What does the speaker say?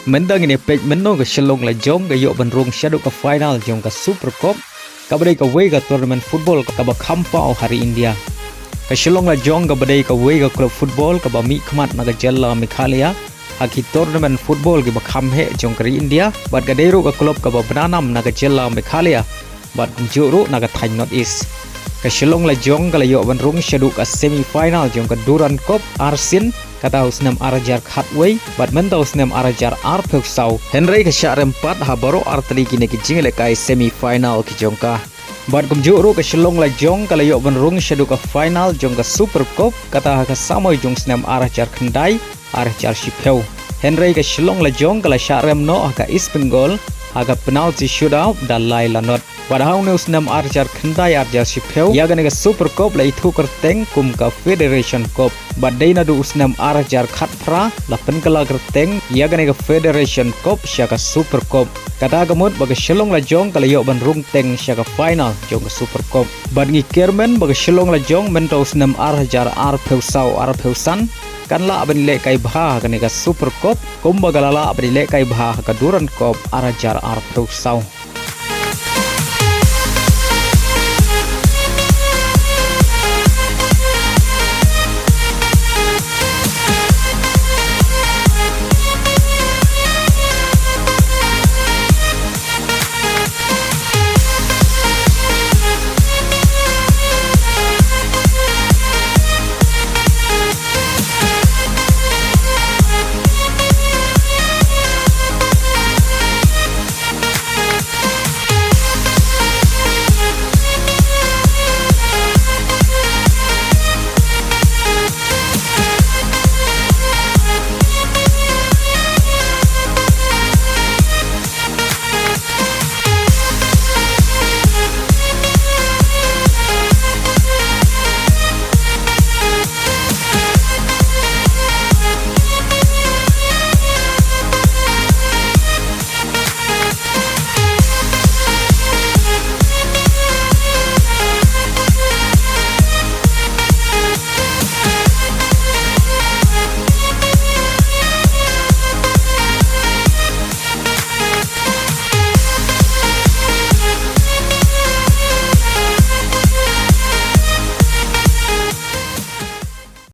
Mendang ini pej Mynno ke Shillong Lajong ke yok benrung syaduk ke final jong ke Super Cup ke badai ke way ke turnamen football ke bakampau hari India. Ke Shillong Lajong ke badai ke way ke klub football ke bami kemat naga jalla Meghalaya haki turnamen football ke bakamhe jong ke India bad ke deru ke klub ke benanam naga jalla Meghalaya bad juru naga Thai North East. Ke Shillong Lajong ke yok benrung syaduk ke semi final jong ke Duran Cup Arsin kata usnam arajar khatway bad mentau usnam arajar arpek sau Henry ke syak rempat habaro arteli kini ke jingle kai semi final ke jongka bad kumjuru ke Shillong Lajong kala yok benrung syaduk ke final jong ke Super Cup kata ke samoi jong snam arajar kendai arajar shipeu Henry ke Shillong Lajong kala syak remno ka East Bengal aga penalti shootout dan lai lanot padahal neus nam arajar kendai arajar shipeu ya gane ke Super Cup lai thu kerteng kum ka Federation Cup badai na du usnam arajar khatpra la penkala kerteng ya gane ke Federation Cup syaka Super Cup kata gamut bagi Shillong Lajong kala yok benrung teng syaka final jong ke Super Cup badngi kermen bagi Shillong Lajong mentau usnam arajar arpeu sau arpeu san kan la abani le kai bha kane ka Super Cup kum bagalala abani le kai bha ka Duran Cup arajar arpeu sau